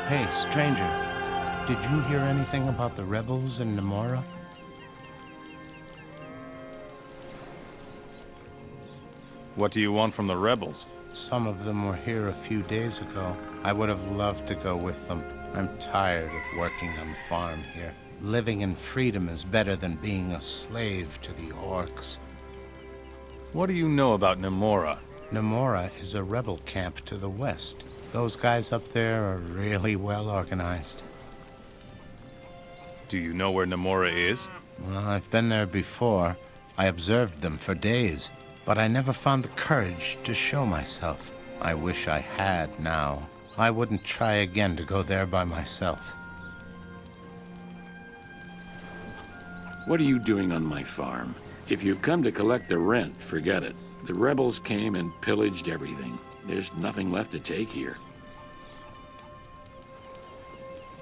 Hey, stranger. Did you hear anything about the rebels in Nemora? What do you want from the rebels? Some of them were here a few days ago. I would have loved to go with them. I'm tired of working on the farm here. Living in freedom is better than being a slave to the orcs. What do you know about Nemora? Nemora is a rebel camp to the west. Those guys up there are really well organized. Do you know where Nemora is? Well, I've been there before. I observed them for days, but I never found the courage to show myself. I wish I had now. I wouldn't try again to go there by myself. What are you doing on my farm? If you've come to collect the rent, forget it. The rebels came and pillaged everything. There's nothing left to take here.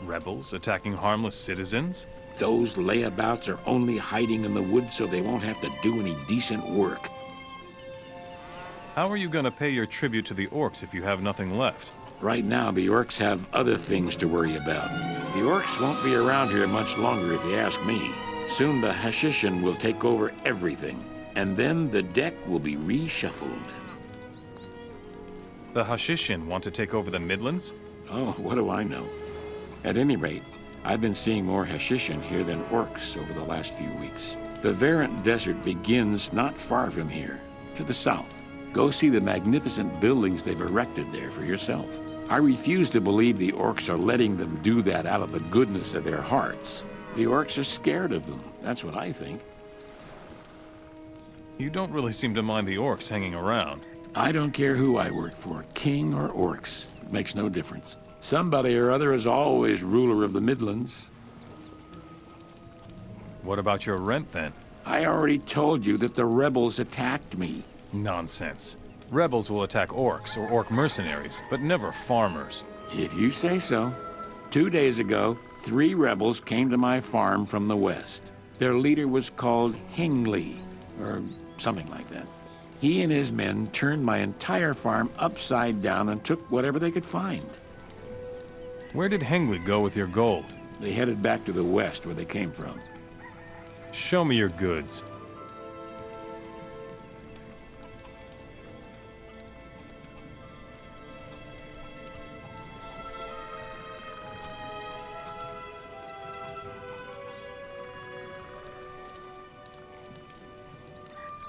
Rebels attacking harmless citizens? Those layabouts are only hiding in the woods so they won't have to do any decent work. How are you gonna pay your tribute to the orcs if you have nothing left? Right now, the orcs have other things to worry about. The orcs won't be around here much longer if you ask me. Soon the Hashishin will take over everything, and then the deck will be reshuffled. The Hashishin want to take over the Midlands? Oh, what do I know? At any rate, I've been seeing more Hashishin here than orcs over the last few weeks. The Verant Desert begins not far from here, to the south. Go see the magnificent buildings they've erected there for yourself. I refuse to believe the orcs are letting them do that out of the goodness of their hearts. The orcs are scared of them, that's what I think. You don't really seem to mind the orcs hanging around. I don't care who I work for, king or orcs. It makes no difference. Somebody or other is always ruler of the Midlands. What about your rent, then? I already told you that the rebels attacked me. Nonsense. Rebels will attack orcs or orc mercenaries, but never farmers. If you say so. 2 days ago, 3 rebels came to my farm from the west. Their leader was called Hengli, or something like that. He and his men turned my entire farm upside down and took whatever they could find. Where did Hengli go with your gold? They headed back to the west where they came from. Show me your goods.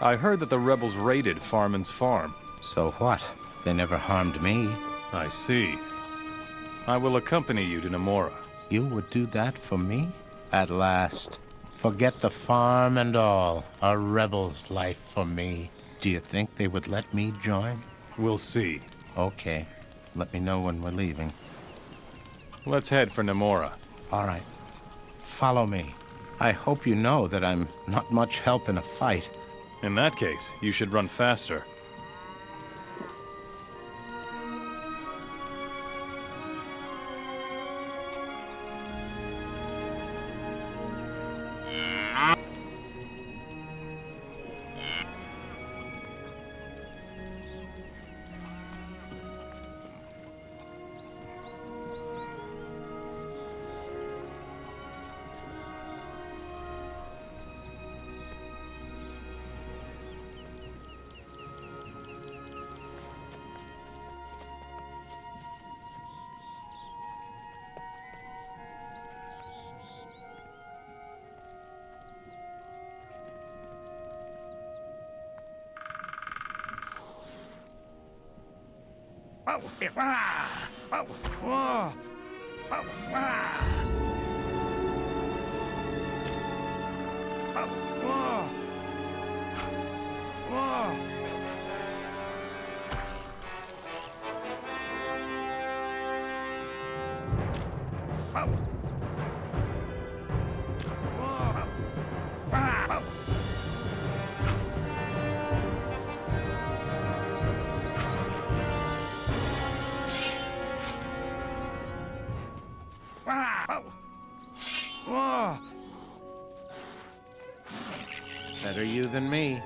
I heard that the rebels raided Farman's farm. So what? They never harmed me. I see. I will accompany you to Nemora. You would do that for me? At last. Forget the farm and all. A rebel's life for me. Do you think they would let me join? We'll see. Okay. Let me know when we're leaving. Let's head for Nemora. All right. Follow me. I hope you know that I'm not much help in a fight. In that case, you should run faster. Better you than me.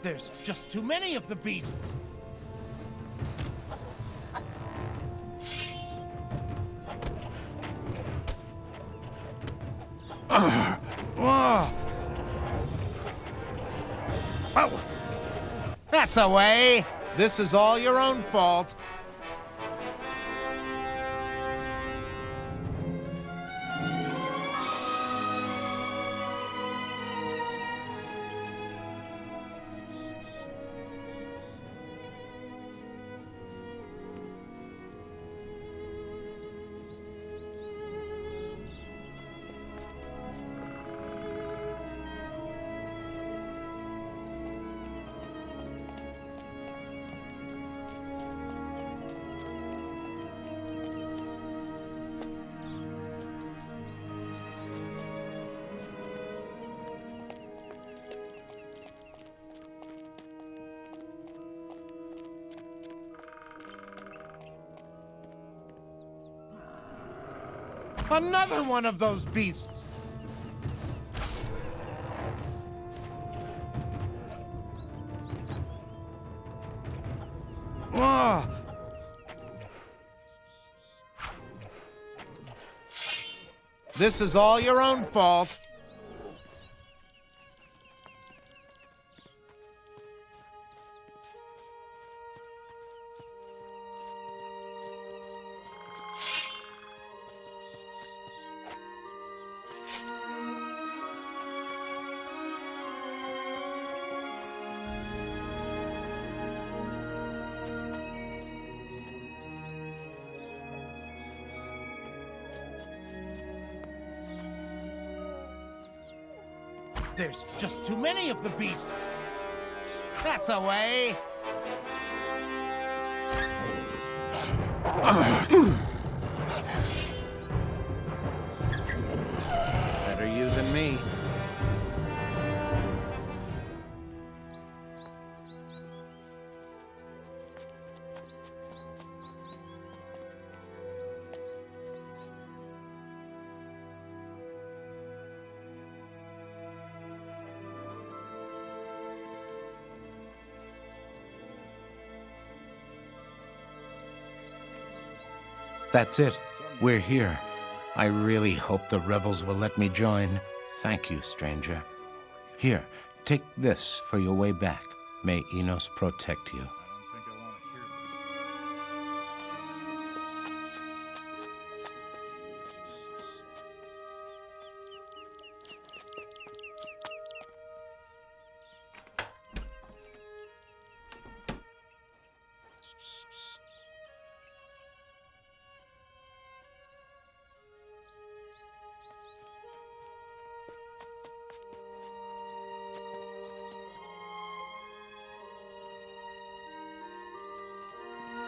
There's just too many of the beasts. Oh. That's a way. This is all your own fault. Another one of those beasts! Ugh. This is all your own fault. There's just too many of the beasts. That's a way. Better you than me. That's it. We're here. I really hope the rebels will let me join. Thank you, stranger. Here, take this for your way back. May Enos protect you.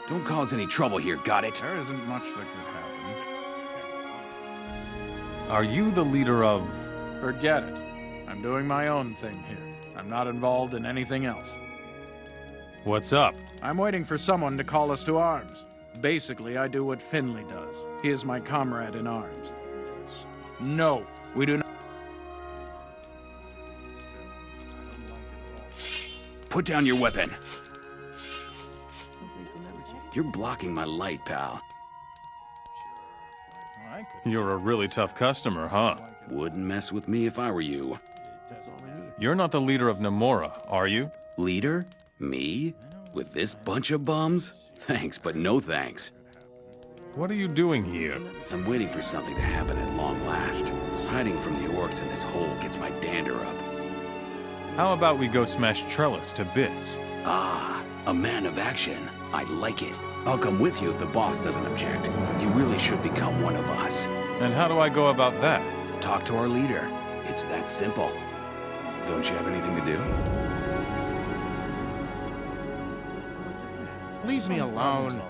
Don't cause any trouble here, got it? There isn't much that could happen. Are you the leader of... Forget it. I'm doing my own thing here. I'm not involved in anything else. What's up? I'm waiting for someone to call us to arms. Basically, I do what Finley does. He is my comrade in arms. No, we do not. Put down your weapon. You're blocking my light, pal. You're a really tough customer, huh? Wouldn't mess with me if I were you. You're not the leader of Nemora, are you? Leader? Me? With this bunch of bums? Thanks, but no thanks. What are you doing here? I'm waiting for something to happen at long last. Hiding from the orcs in this hole gets my dander up. How about we go smash Trellis to bits? Ah, a man of action. I like it. I'll come with you if the boss doesn't object. You really should become one of us. And how do I go about that? Talk to our leader. It's that simple. Don't you have anything to do? Leave me alone.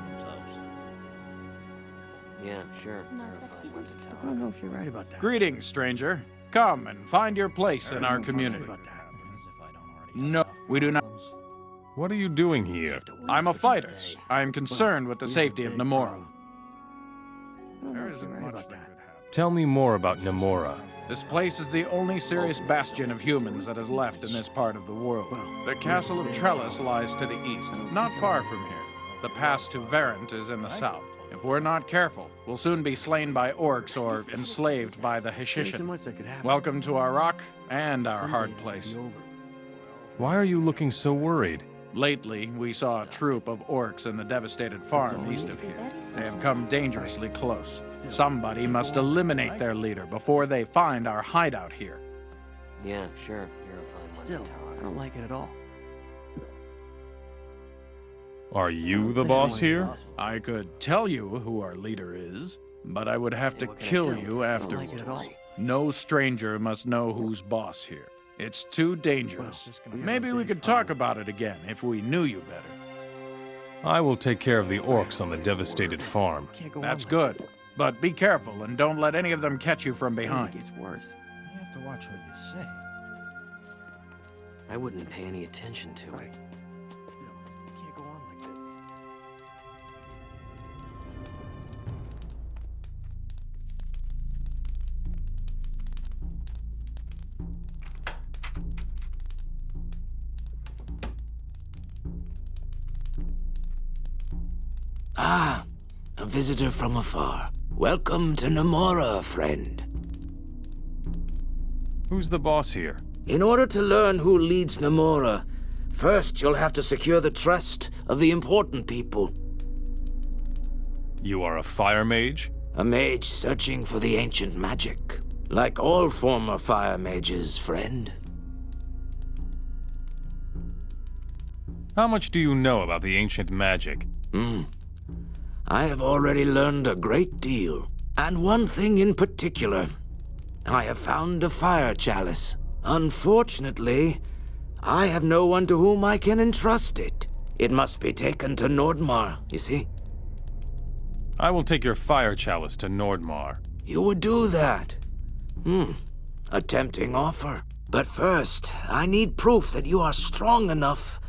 Yeah, sure. I don't know if you're right about that. Greetings, stranger. Come and find your place in our community. No, we do not. What are you doing here? I'm a fighter. I am concerned with the safety of Nemora. I don't know if you're right about that. Tell me more about Nemora. This place is the only serious bastion of humans that is left in this part of the world. The castle of Trellis lies to the east, not far from here. The pass to Verant is in the south. If we're not careful, we'll soon be slain by orcs or enslaved by the Hashishin. Welcome to our rock and our hard place. Why are you looking so worried? Lately, we saw a troop of orcs in the devastated farm east of here. They have come dangerously close. Somebody must eliminate their leader before they find our hideout here. Yeah, sure. You're a fun one. Still, I don't like it at all. Are you the boss here? I could tell you who our leader is, but I would have to kill you afterwards. No stranger must know who's boss here. It's too dangerous. Maybe we could talk about it again if we knew you better. I will take care of the orcs on the devastated farm. That's good. But be careful and don't let any of them catch you from behind. It gets worse. You have to watch what you say. I wouldn't pay any attention to it. Still, you can't go on like this. Ah, a visitor from afar. Welcome to Nemora, friend. Who's the boss here? In order to learn who leads Nemora, first you'll have to secure the trust of the important people. You are a fire mage? A mage searching for the ancient magic. Like all former fire mages, friend. How much do you know about the ancient magic? I have already learned a great deal. And one thing in particular. I have found a fire chalice. Unfortunately, I have no one to whom I can entrust it. It must be taken to Nordmar, you see? I will take your fire chalice to Nordmar. You would do that? A tempting offer. But first, I need proof that you are strong enough,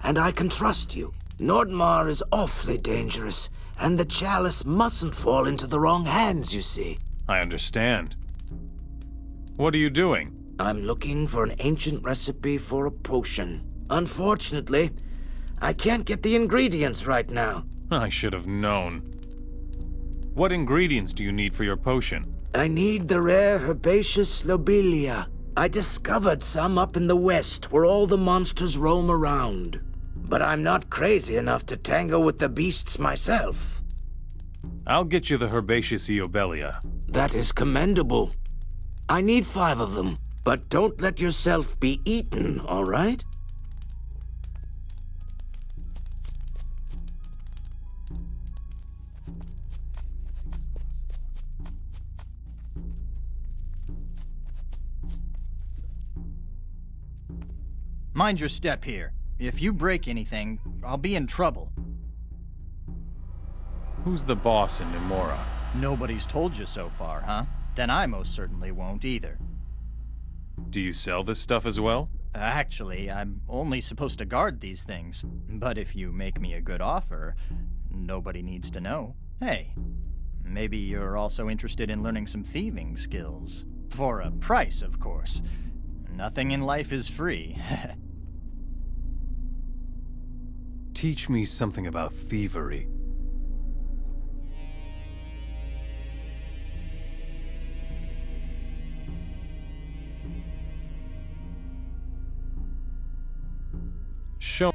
and I can trust you. Nordmar is awfully dangerous, and the chalice mustn't fall into the wrong hands, you see. I understand. What are you doing? I'm looking for an ancient recipe for a potion. Unfortunately, I can't get the ingredients right now. I should have known. What ingredients do you need for your potion? I need the rare herbaceous lobelia. I discovered some up in the west where all the monsters roam around. But I'm not crazy enough to tangle with the beasts myself. I'll get you the herbaceous lobelia. That is commendable. I need 5 of them, but don't let yourself be eaten, all right? Mind your step here. If you break anything, I'll be in trouble. Who's the boss in Nemora? Nobody's told you so far, huh? Then I most certainly won't either. Do you sell this stuff as well? Actually, I'm only supposed to guard these things. But if you make me a good offer, nobody needs to know. Hey, maybe you're also interested in learning some thieving skills. For a price, of course. Nothing in life is free. Teach me something about thievery. Show.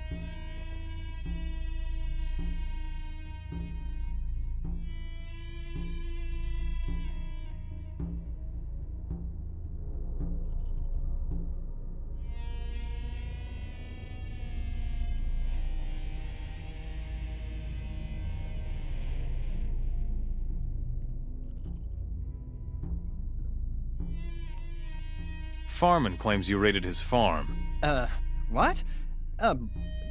Farman claims you raided his farm. What?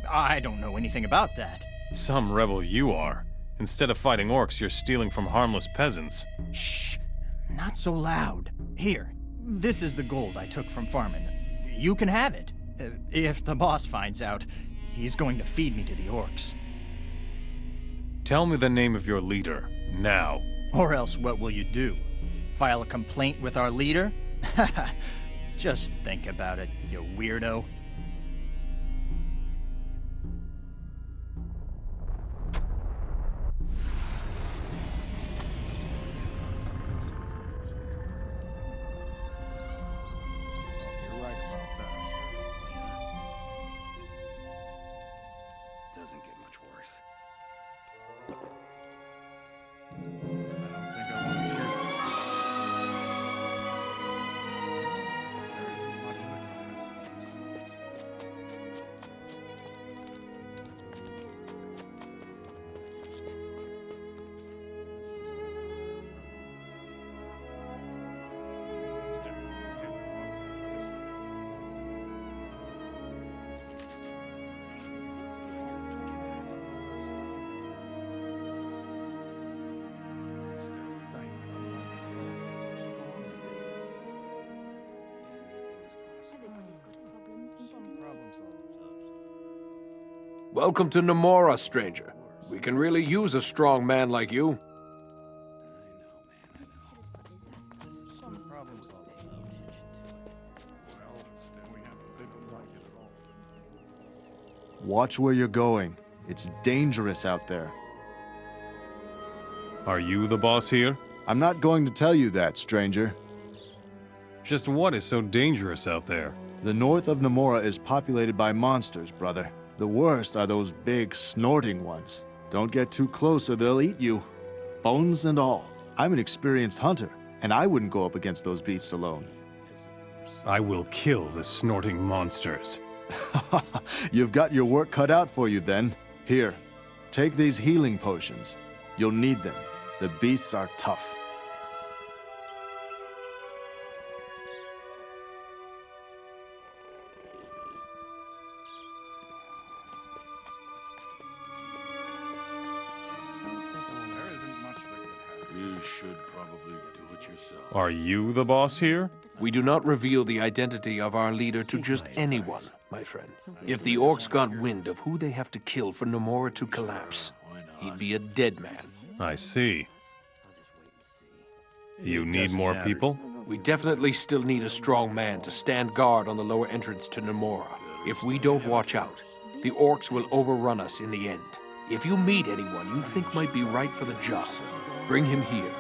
I don't know anything about that. Some rebel you are. Instead of fighting orcs, you're stealing from harmless peasants. Shh! Not so loud. Here, this is the gold I took from Farman. You can have it. If the boss finds out, he's going to feed me to the orcs. Tell me the name of your leader, now. Or else what will you do? File a complaint with our leader? Just think about it, you weirdo. You're right about that. Doesn't get much worse. I don't think I want to hear this. There isn't much that can help. Everybody's got problems, including Welcome to Nemora, stranger. We can really use a strong man like you. this is headed for disaster. Some problem solvers. Well, still they don't like it at all. Watch where you're going. It's dangerous out there. Are you the boss here? I'm not going to tell you that, stranger. Just what is so dangerous out there? The north of Nemora is populated by monsters, brother. The worst are those big, snorting ones. Don't get too close or they'll eat you. Bones and all. I'm an experienced hunter, and I wouldn't go up against those beasts alone. I will kill the snorting monsters. You've got your work cut out for you then. Here, take these healing potions. You'll need them. The beasts are tough. There isn't much that could happen. You should probably do it yourself. Are you the boss here? We do not reveal the identity of our leader to just anyone, my friend. If the orcs got wind of who they have to kill for Nemora to collapse, he'd be a dead man. I see. You need more people? We definitely still need a strong man to stand guard on the lower entrance to Nemora. If we don't watch out, the orcs will overrun us in the end. If you meet anyone you think might be right for the job, bring him here.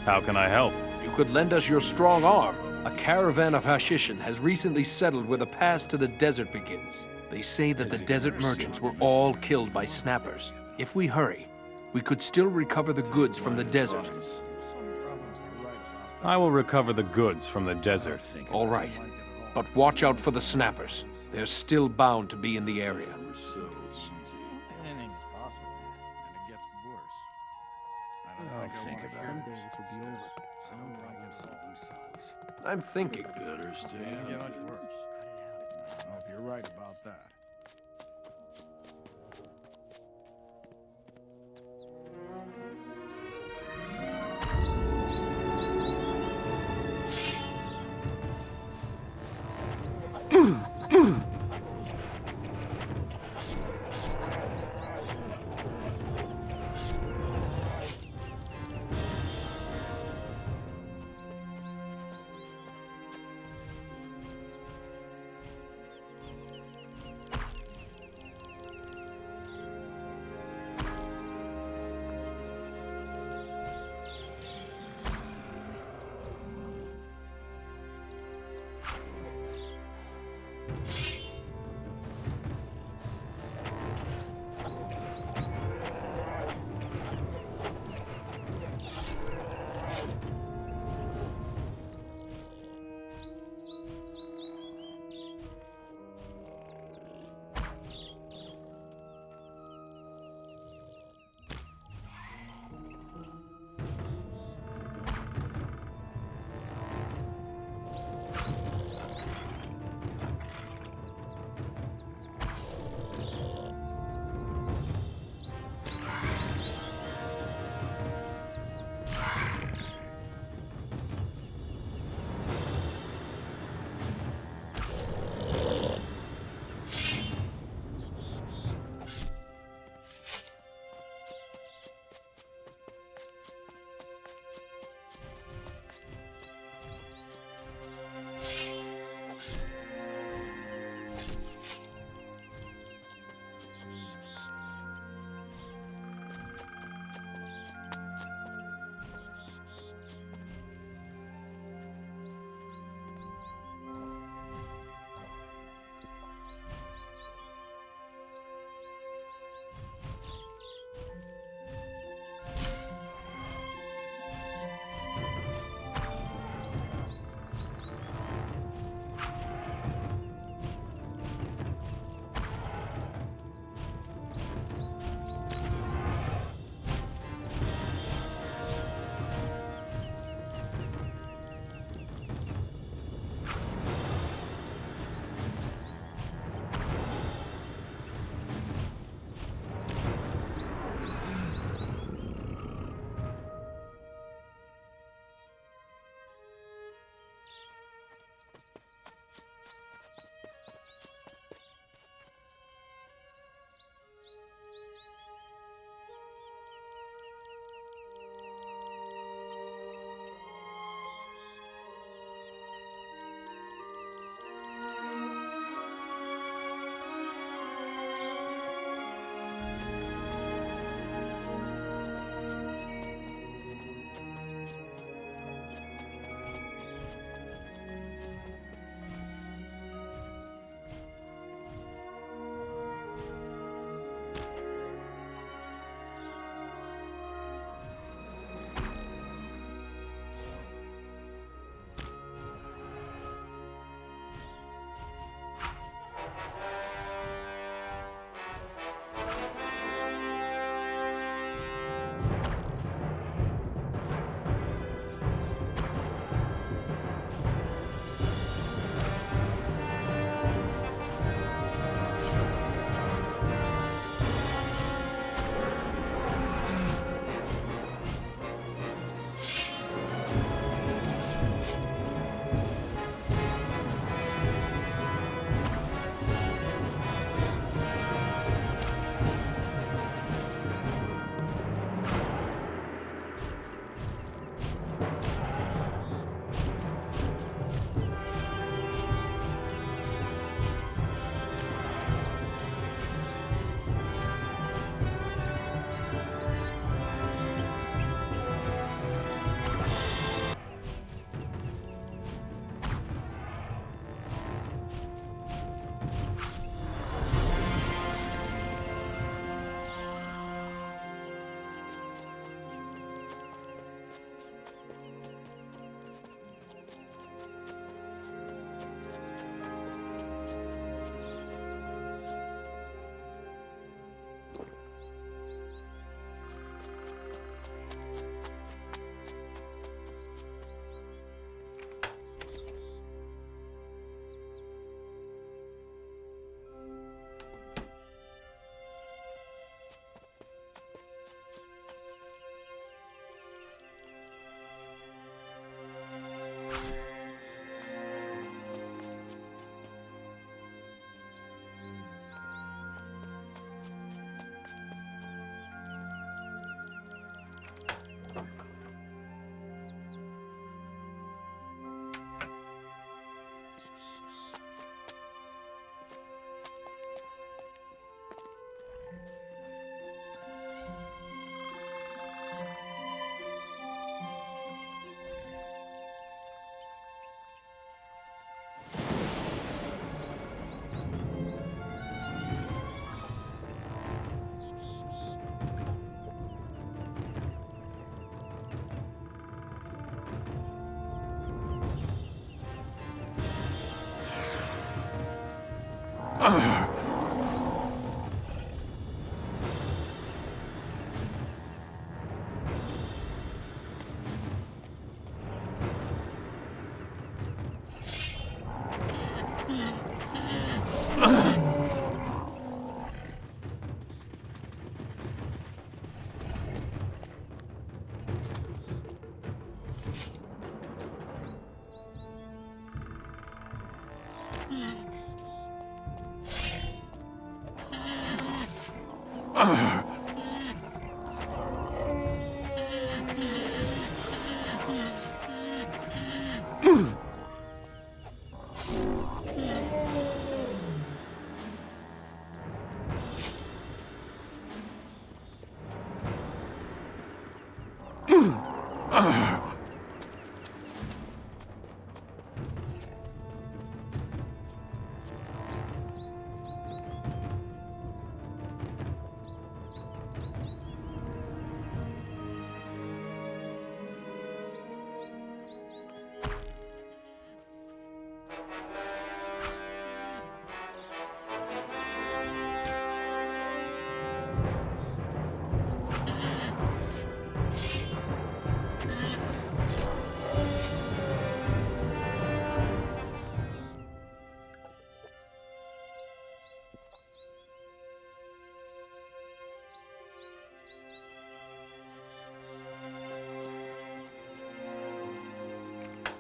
How can I help? You could lend us your strong arm. A caravan of Hashishin has recently settled where the pass to the desert begins. They say that the desert merchants were all killed by snappers. If we hurry, we could still recover the goods from the desert. I will recover the goods from the desert. All right, but watch out for the snappers. They're still bound to be in the area. Anything is possible, and it gets worse. I don't think I want to hear this. Someday this will be over. Some problems solve themselves. I'm thinking. Better stay It get out. much worse. Oh, if you're right about that.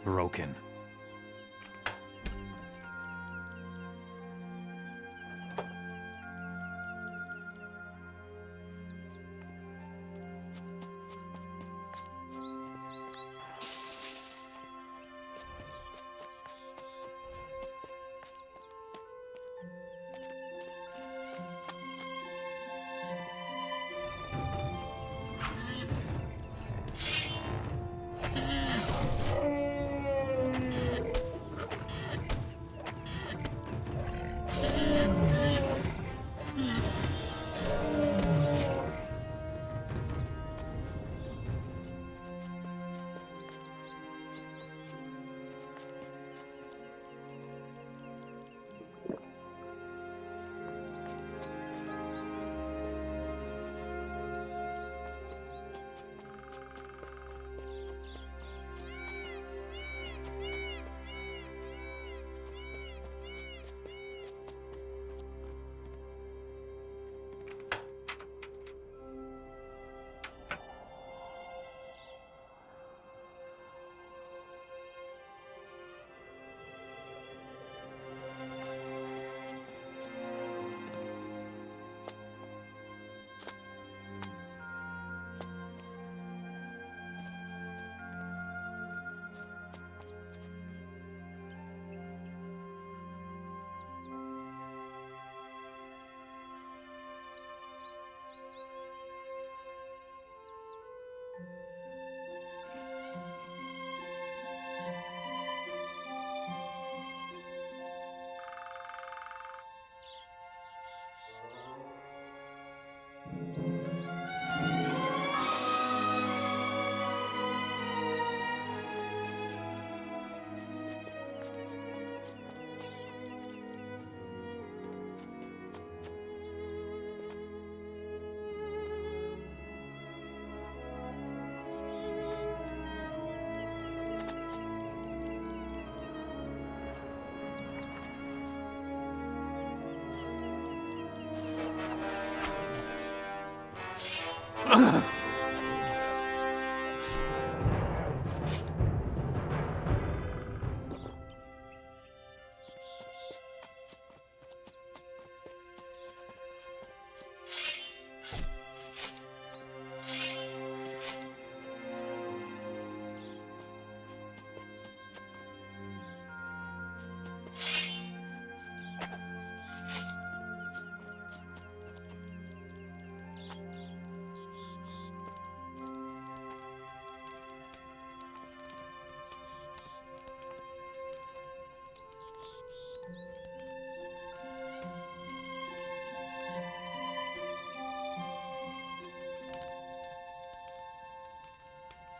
Broken.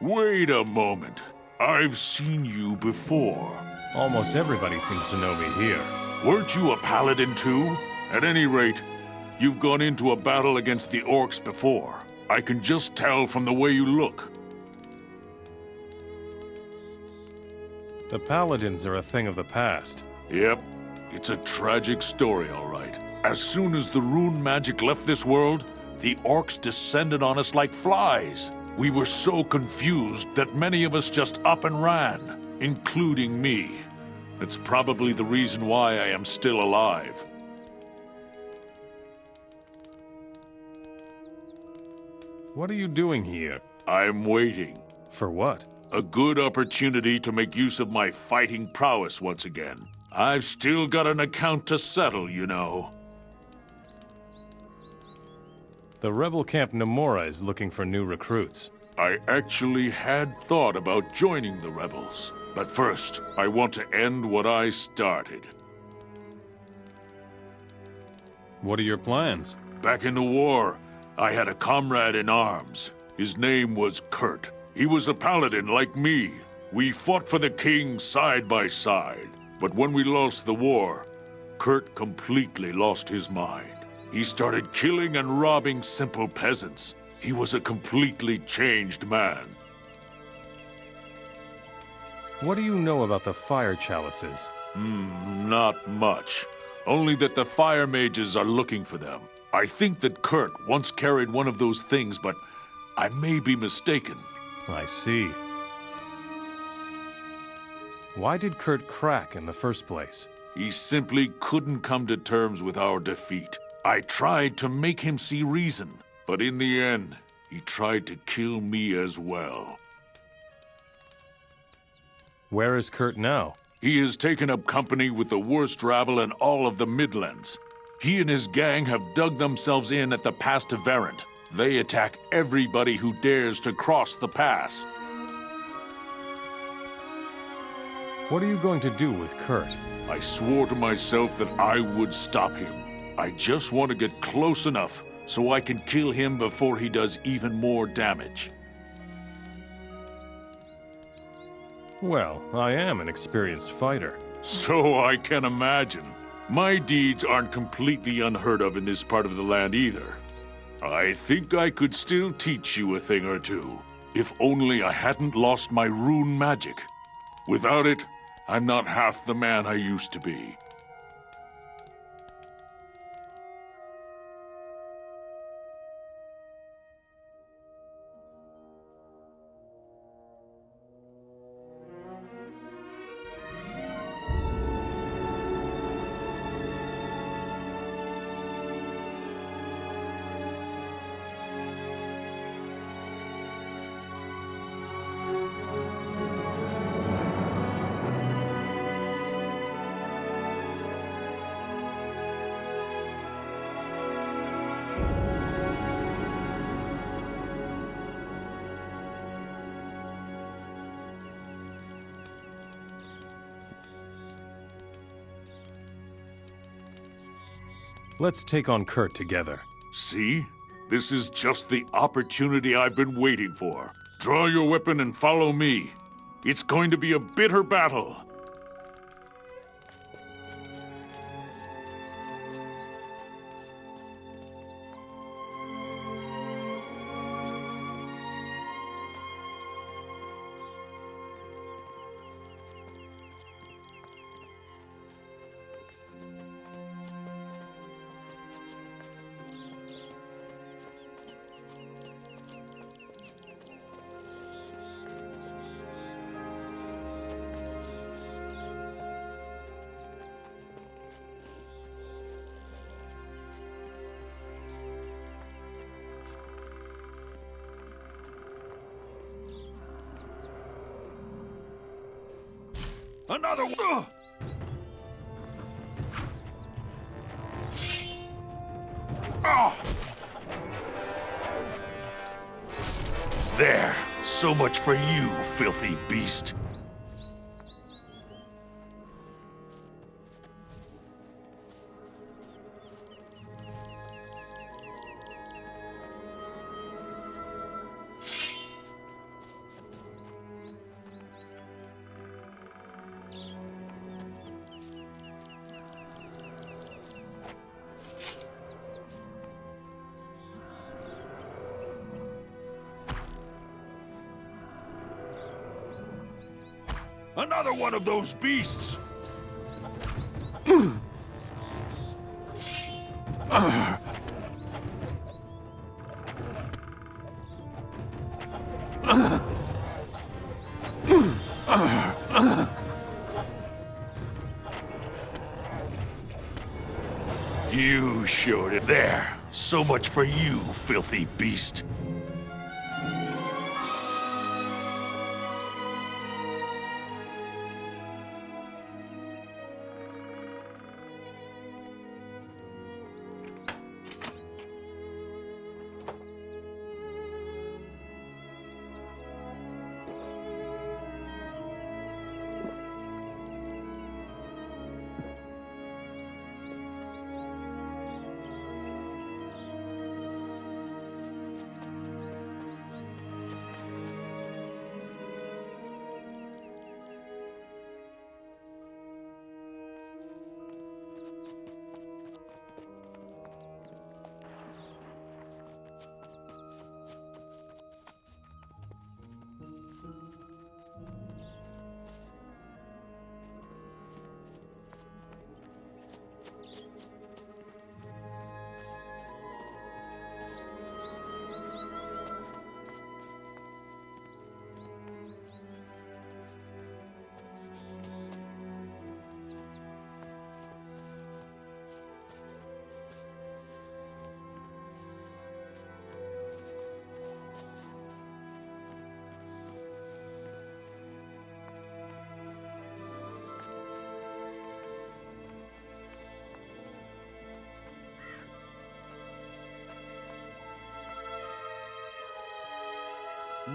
Wait a moment. I've seen you before. Almost everybody seems to know me here. Weren't you a paladin too? At any rate, you've gone into a battle against the orcs before. I can just tell from the way you look. The paladins are a thing of the past. Yep, it's a tragic story, all right. As soon as the rune magic left this world, the orcs descended on us like flies. We were so confused that many of us just up and ran, including me. That's probably the reason why I am still alive. What are you doing here? I'm waiting. For what? A good opportunity to make use of my fighting prowess once again. I've still got an account to settle, you know. The rebel camp Nemora is looking for new recruits. I actually had thought about joining the rebels. But first, I want to end what I started. What are your plans? Back in the war, I had a comrade in arms. His name was Kurt. He was a paladin like me. We fought for the king side by side. But when we lost the war, Kurt completely lost his mind. He started killing and robbing simple peasants. He was a completely changed man. What do you know about the fire chalices? Not much. Only that the fire mages are looking for them. I think that Kurt once carried one of those things, but I may be mistaken. I see. Why did Kurt crack in the first place? He simply couldn't come to terms with our defeat. I tried to make him see reason, but in the end, he tried to kill me as well. Where is Kurt now? He has taken up company with the worst rabble in all of the Midlands. He and his gang have dug themselves in at the pass to Verent. They attack everybody who dares to cross the pass. What are you going to do with Kurt? I swore to myself that I would stop him. I just want to get close enough so I can kill him before he does even more damage. Well, I am an experienced fighter. So I can imagine. My deeds aren't completely unheard of in this part of the land either. I think I could still teach you a thing or two, if only I hadn't lost my rune magic. Without it, I'm not half the man I used to be. Let's take on Kurt together. See? This is just the opportunity I've been waiting for. Draw your weapon and follow me. It's going to be a bitter battle. Another one! Oh. There. So much for you, filthy beast. Another one of those beasts! You showed it there. So much for you, filthy beast.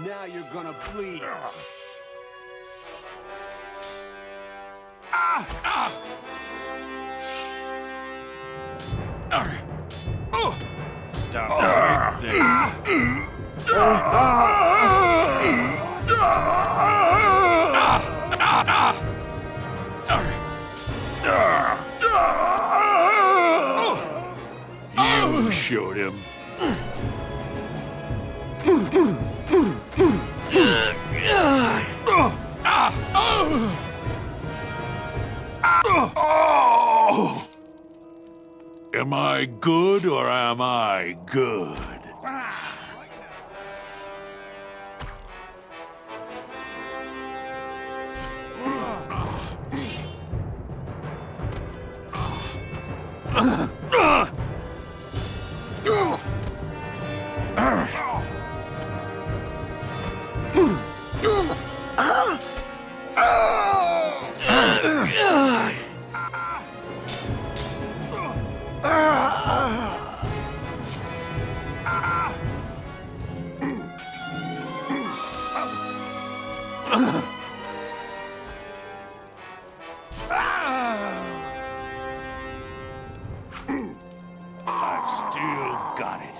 Now you're gonna bleed. Stop right there. You showed him. Am I good or am I good? I've still got it.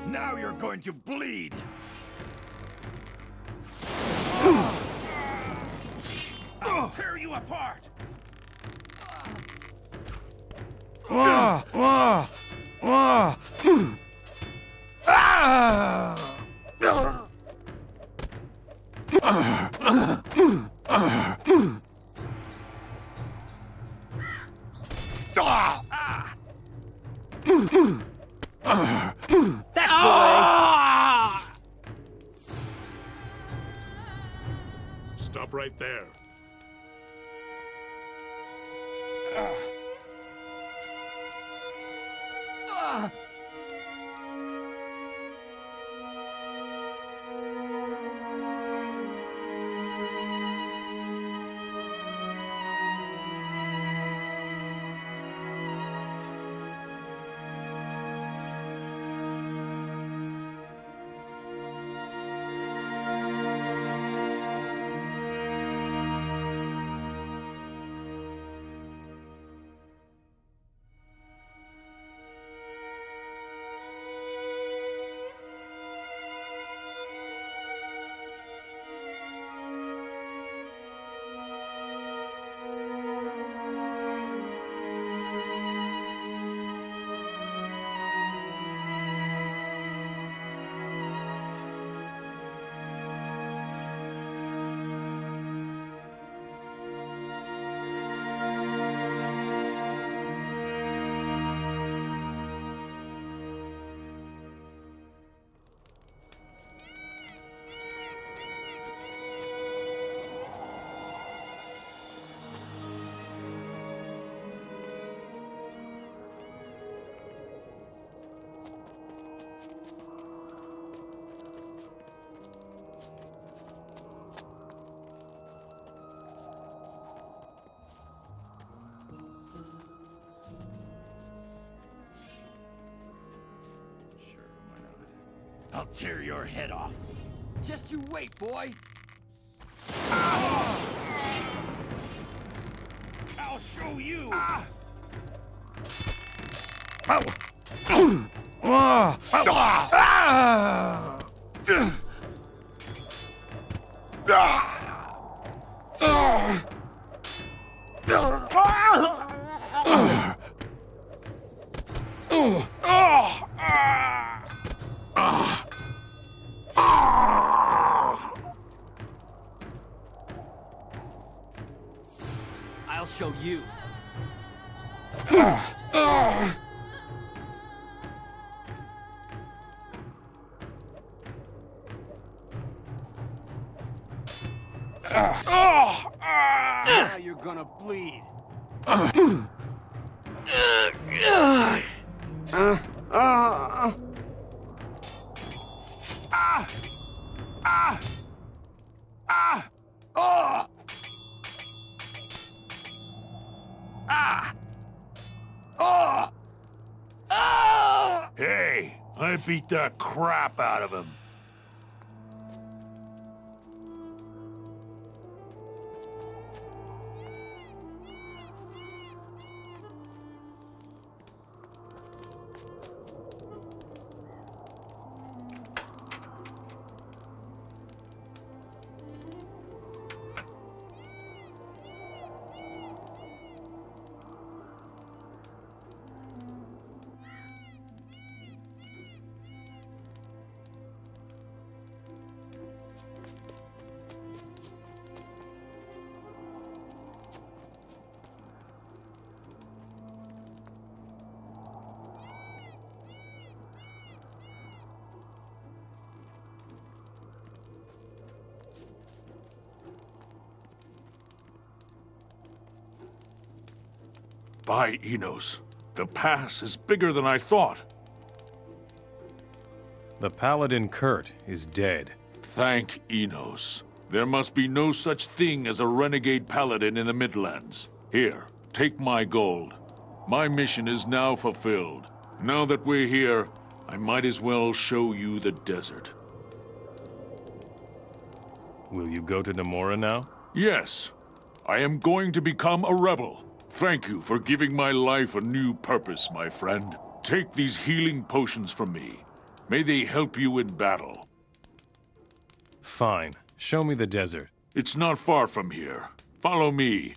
Now you're going to bleed! tear you apart! That's the way! Stop right there. I'll tear your head off. Just you wait, boy. I'll show you. I'll show you. Now you're gonna bleed. Hey, I beat the crap out of him. By Enos, the pass is bigger than I thought. The paladin Kurt is dead. Thank Enos. There must be no such thing as a renegade paladin in the Midlands. Here, take my gold. My mission is now fulfilled. Now that we're here, I might as well show you the desert. Will you go to Nemora now? Yes. I am going to become a rebel. Thank you for giving my life a new purpose, my friend. Take these healing potions from me. May they help you in battle. Fine. Show me the desert. It's not far from here. Follow me.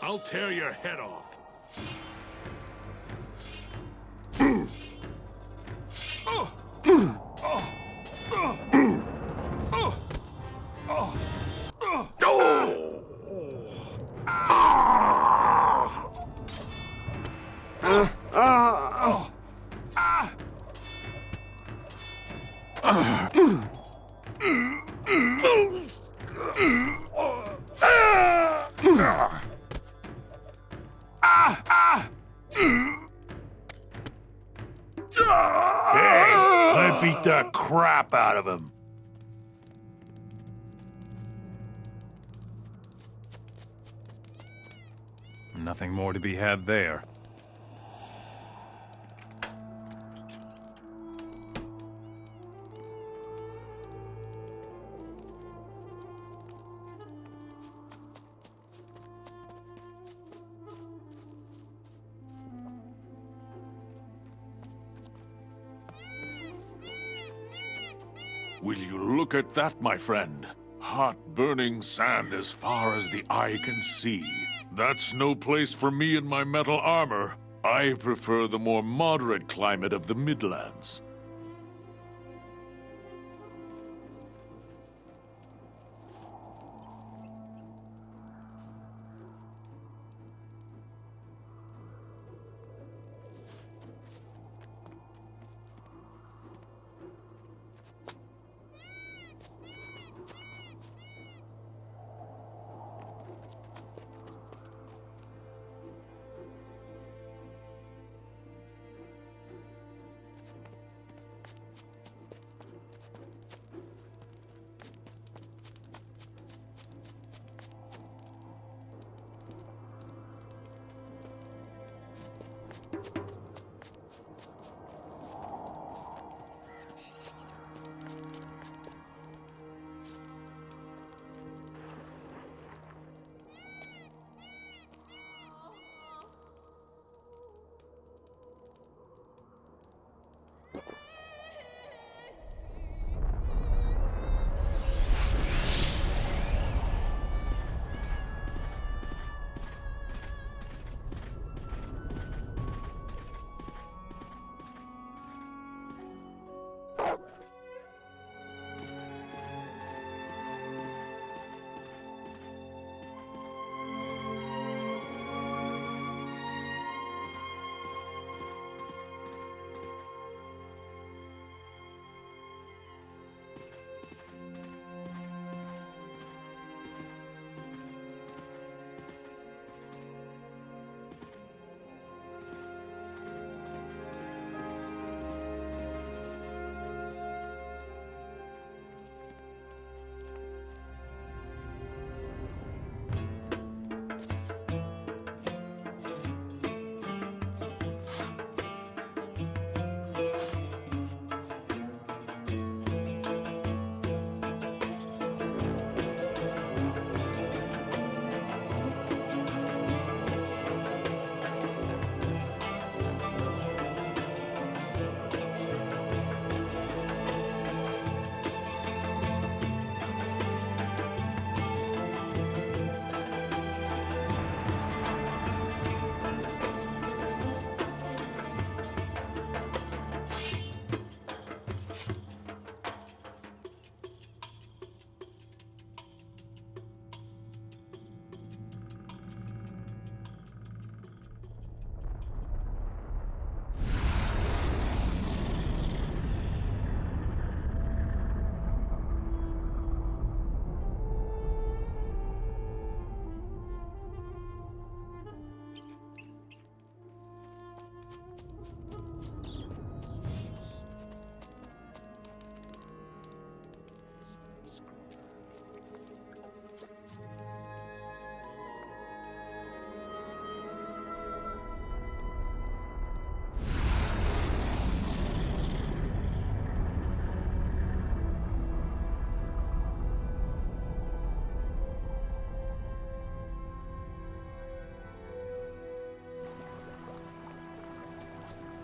I'll tear your head off. I beat the crap out of him. Nothing more to be had there. Will you look at that, my friend? Hot, burning sand as far as the eye can see. That's no place for me in my metal armor. I prefer the more moderate climate of the Midlands.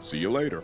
See you later.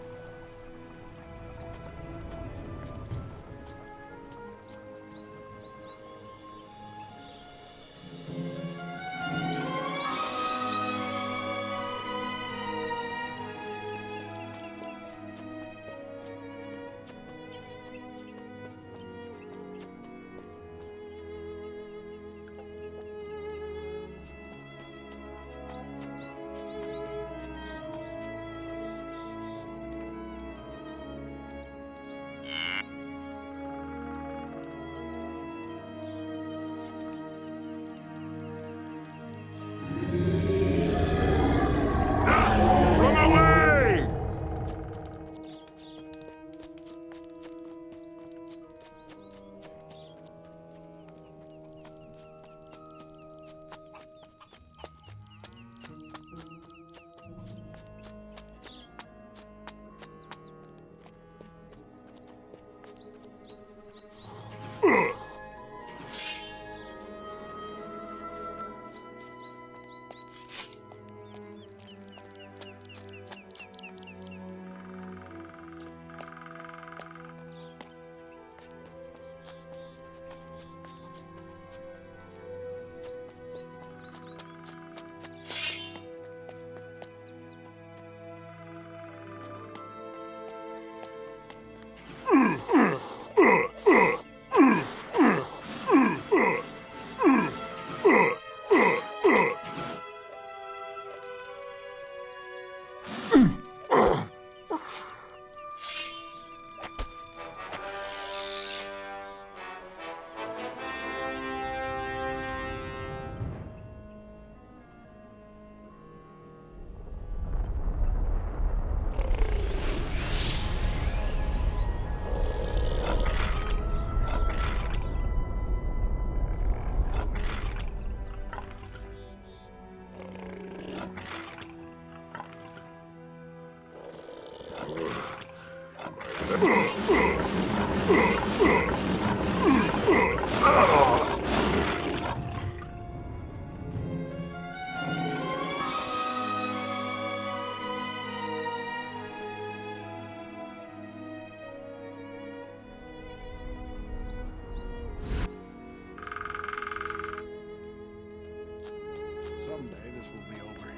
Someday this will be over.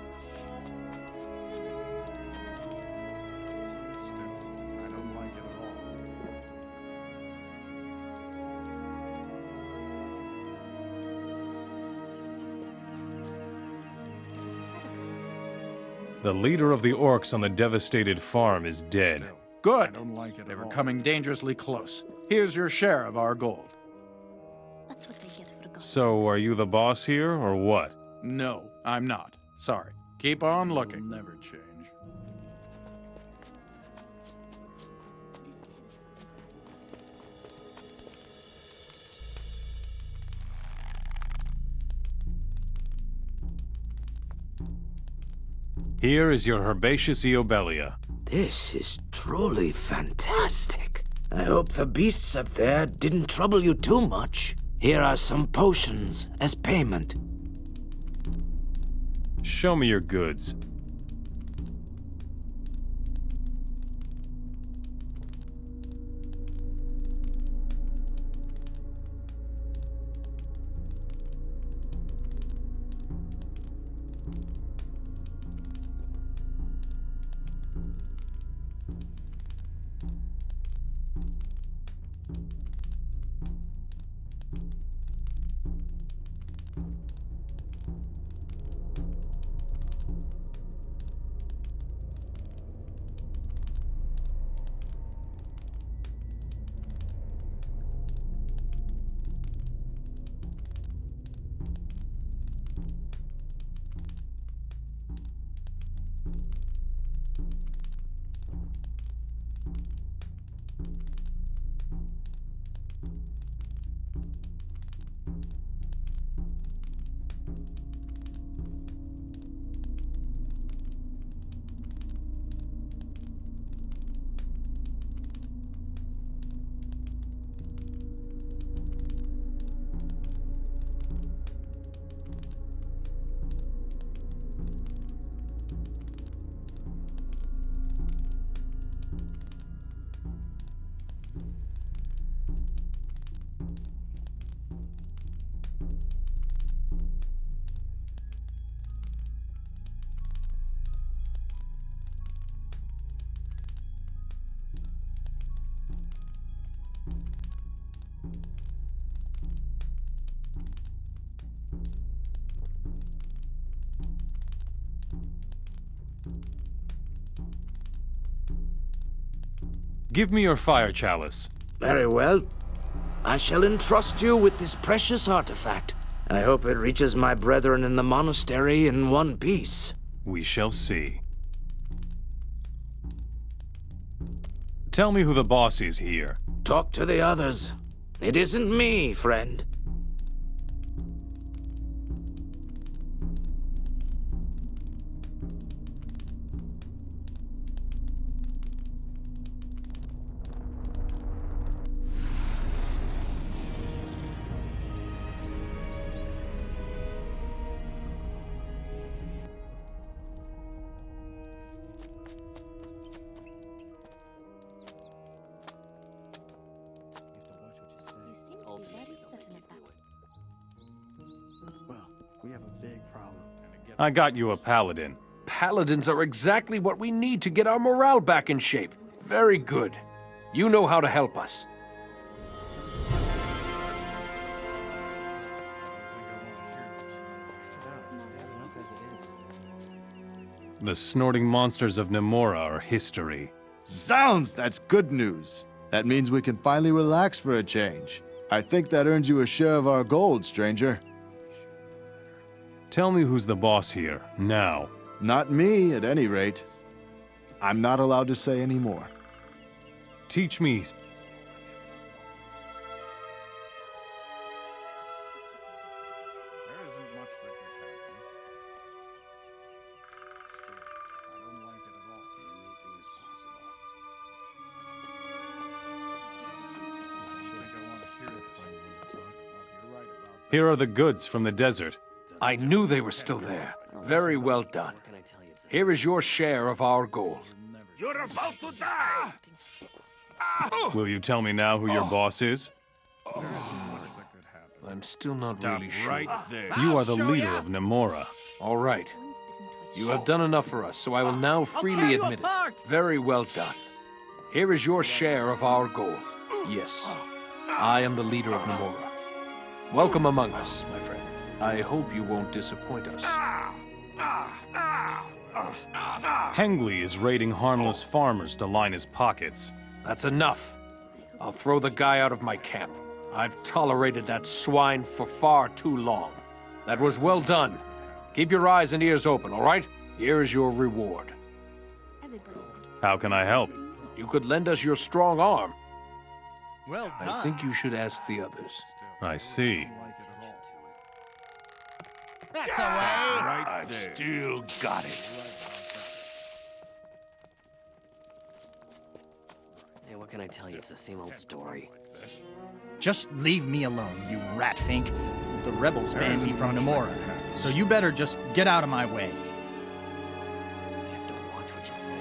Still, I don't like it at all. The leader of the orcs on the devastated farm is dead. Good. I don't like it. They were coming dangerously close. Here's your share of our gold. That's what they get for Gothic. So, are you the boss here, or what? No, I'm not. Sorry. Keep on looking. It'll never change. This is headed for disaster. Here is your herbaceous eobelia. This is truly fantastic. I hope the beasts up there didn't trouble you too much. Here are some potions as payment. Show me your goods. Give me your fire chalice. Very well. I shall entrust you with this precious artifact. I hope it reaches my brethren in the monastery in one piece. We shall see. Tell me who the boss is here. Talk to the others. It isn't me, friend. You seem to be very certain of that. Well, we have a big problem. I got you a paladin. Paladins are exactly what we need to get our morale back in shape. Very good. You know how to help us. The snorting monsters of Nemora are history. Zounds, that's good news. That means we can finally relax for a change. I think that earns you a share of our gold, stranger. Tell me who's the boss here, now. Not me, at any rate. I'm not allowed to say any more. Teach me. There isn't much that could happen. Still, I don't like it at all. Anything is possible. I don't think I want to hear this. Well, you're right about that. Here are the goods from the desert. I knew they were still there. Very well done. Here is your share of our gold. You're about to die! Will you tell me now who your boss is? I'm still not really sure. Right there. You are the leader of Nemora. All right. You have done enough for us, so I will now freely admit it. Very well done. Here is your share of our gold. Yes, I am the leader of Nemora. Welcome among us, my friend. I hope you won't disappoint us. Hengli is raiding harmless farmers to line his pockets. That's enough. I'll throw the guy out of my camp. I've tolerated that swine for far too long. That was well done. Keep your eyes and ears open, all right? Here is your reward. How can I help? You could lend us your strong arm. Well done. I think you should ask the others. I see. That's a way. Right there. Still got it. Hey, what can I tell you? It's the same old story. Just leave me alone, you rat fink. The rebels banned me from Nemora, so you better just get out of my way. You have to watch what you say.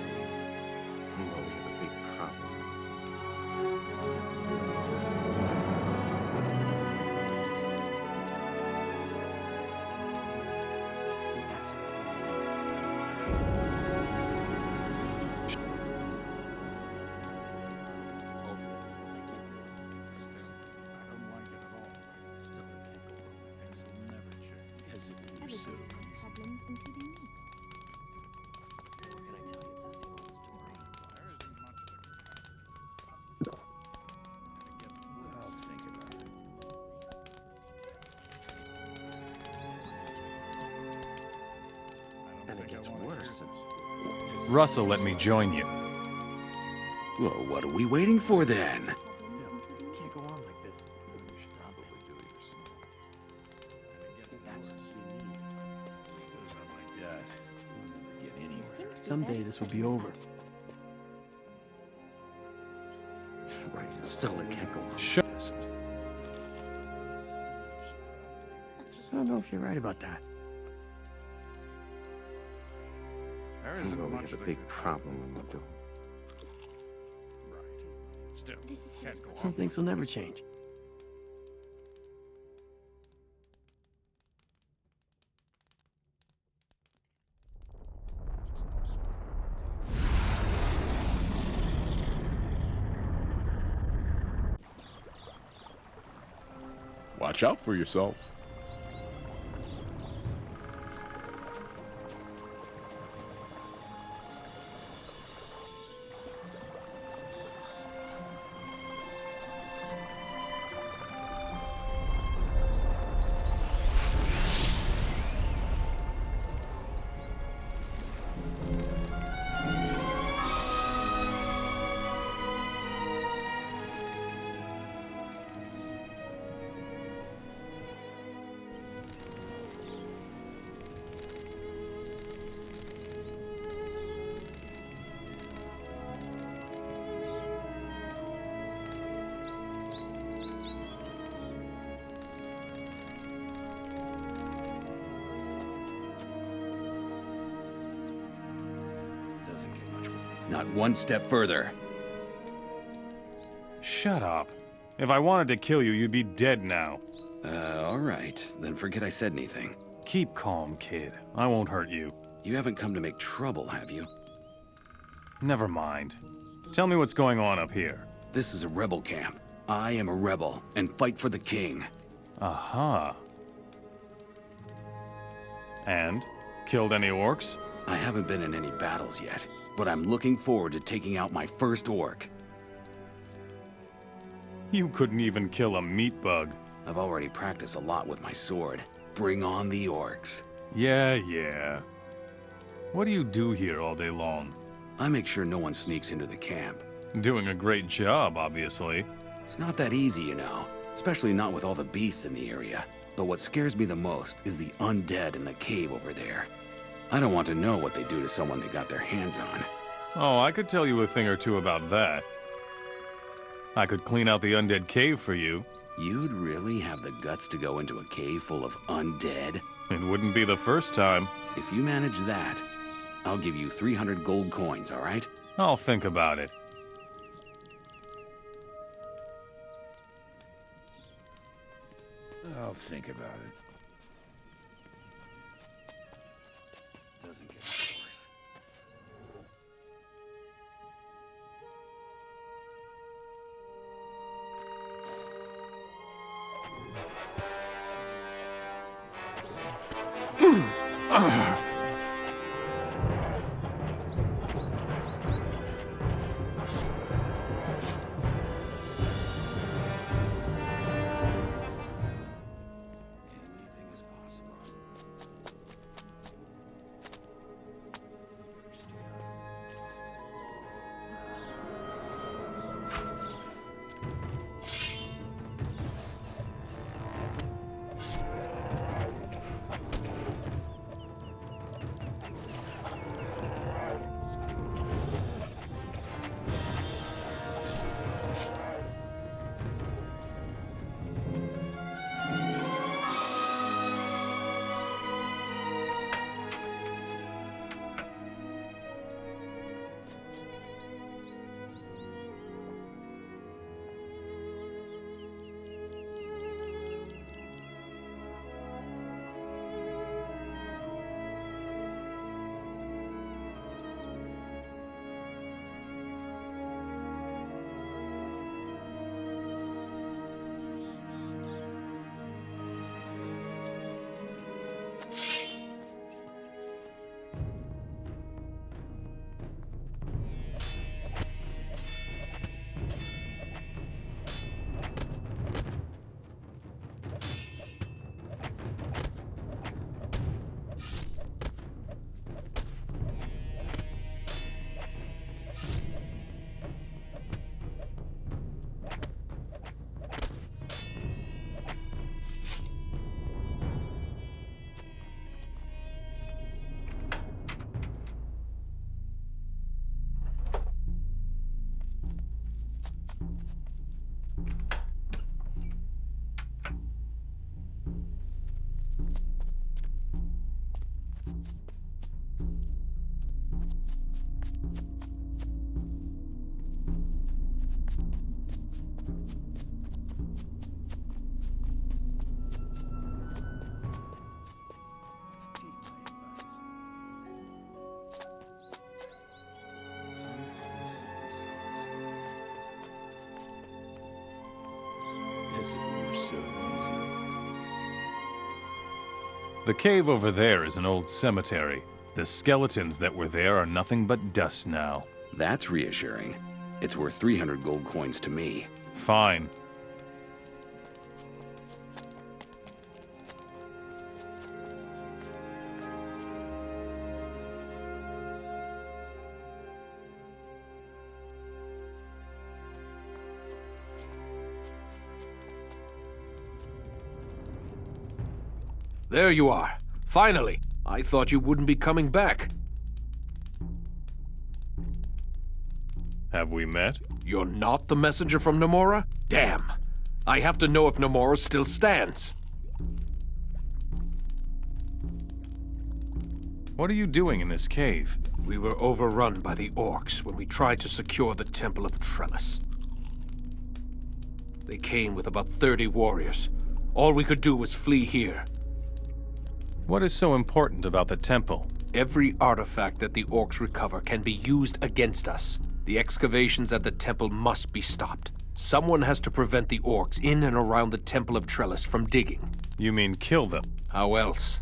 Well, we have a big problem. Everybody's got problems, including me. What can I tell you? It's the same old story. I'll think about it. And it gets worse. Russell let me join you. Well, what are we waiting for then? Can't go on like this. Someday this will be over. Right, it's still it can't go on. Shut. I don't know if you're right about that. There isn't Well, we much have a that big could problem when we do. Right. Still, This is can't go on. Some things will never change. Watch out for yourself. Not one step further. Shut up. If I wanted to kill you, you'd be dead now. All right. Then forget I said anything. Keep calm, kid. I won't hurt you. You haven't come to make trouble, have you? Never mind. Tell me what's going on up here. This is a rebel camp. I am a rebel, and fight for the king. Aha. And? Killed any orcs? I haven't been in any battles yet, but I'm looking forward to taking out my first orc. You couldn't even kill a meat bug. I've already practiced a lot with my sword. Bring on the orcs. Yeah. What do you do here all day long? I make sure no one sneaks into the camp. Doing a great job, obviously. It's not that easy, you know, especially not with all the beasts in the area. But what scares me the most is the undead in the cave over there. I don't want to know what they do to someone they got their hands on. Oh, I could tell you a thing or two about that. I could clean out the undead cave for you. You'd really have the guts to go into a cave full of undead? It wouldn't be the first time. If you manage that, I'll give you 300 gold coins, all right? I'll think about it. I'll think about it. Doesn't get much worse. The cave over there is an old cemetery. The skeletons that were there are nothing but dust now. That's reassuring. It's worth 300 gold coins to me. Fine. There you are. Finally. I thought you wouldn't be coming back. Have we met? You're not the messenger from Nemora? Damn. I have to know if Nemora still stands. What are you doing in this cave? We were overrun by the orcs when we tried to secure the Temple of Trellis. They came with about 30 warriors. All we could do was flee here. What is so important about the temple? Every artifact that the orcs recover can be used against us. The excavations at the temple must be stopped. Someone has to prevent the orcs in and around the Temple of Trellis from digging. You mean kill them? How else?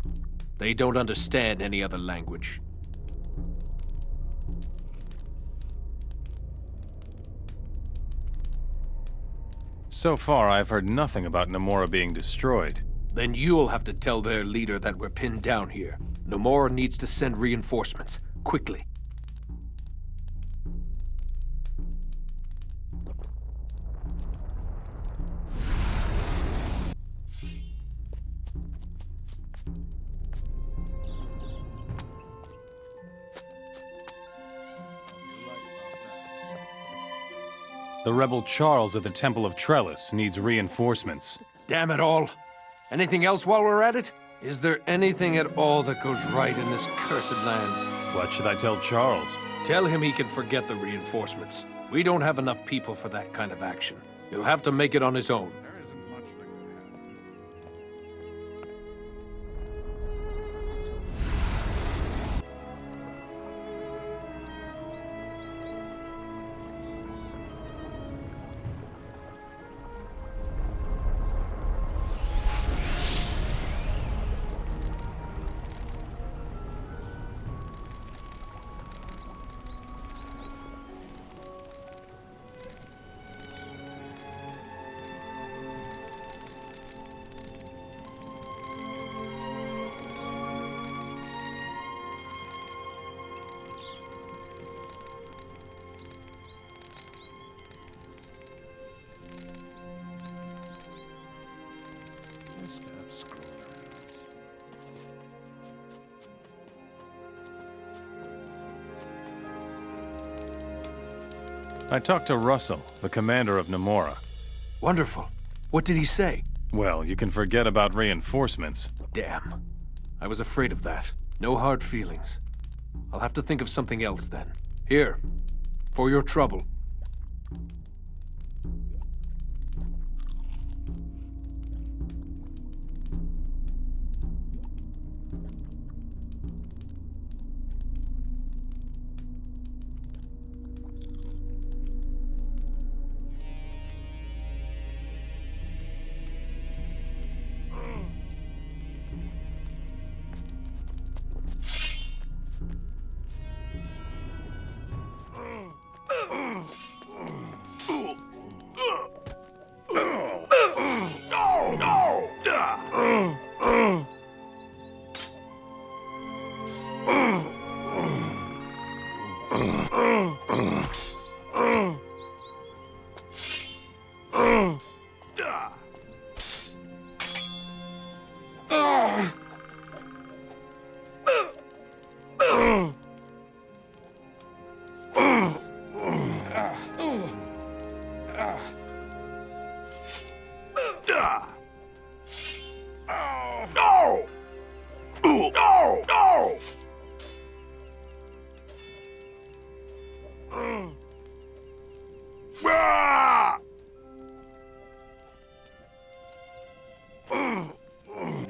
They don't understand any other language. So far, I've heard nothing about Nemora being destroyed. Then you'll have to tell their leader that we're pinned down here. Nemora needs to send reinforcements, quickly. The rebel Charles at the Temple of Trellis needs reinforcements. Damn it all! Anything else while we're at it? Is there anything at all that goes right in this cursed land? What should I tell Charles? Tell him he can forget the reinforcements. We don't have enough people for that kind of action. He'll have to make it on his own. I talked to Russell, the commander of Nemora. Wonderful. What did he say? Well, you can forget about reinforcements. Damn. I was afraid of that. No hard feelings. I'll have to think of something else then. Here, for your trouble.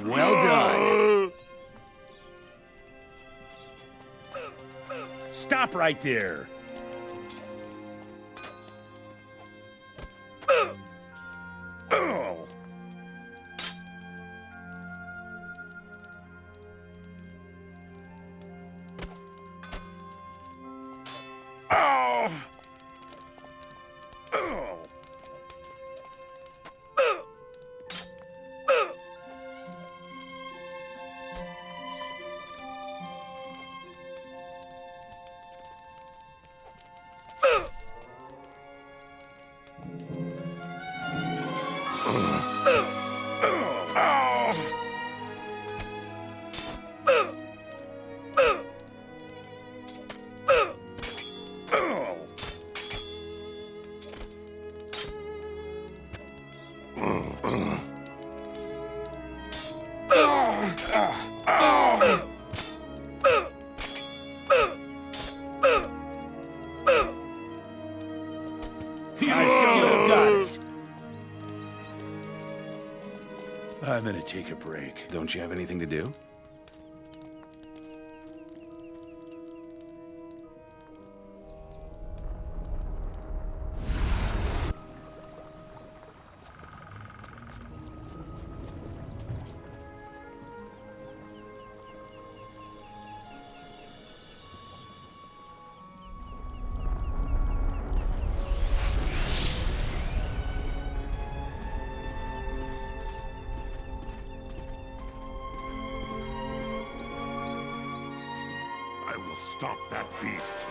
Well done. Stop right there. take a break. Don't you have anything to do? I will stop that beast.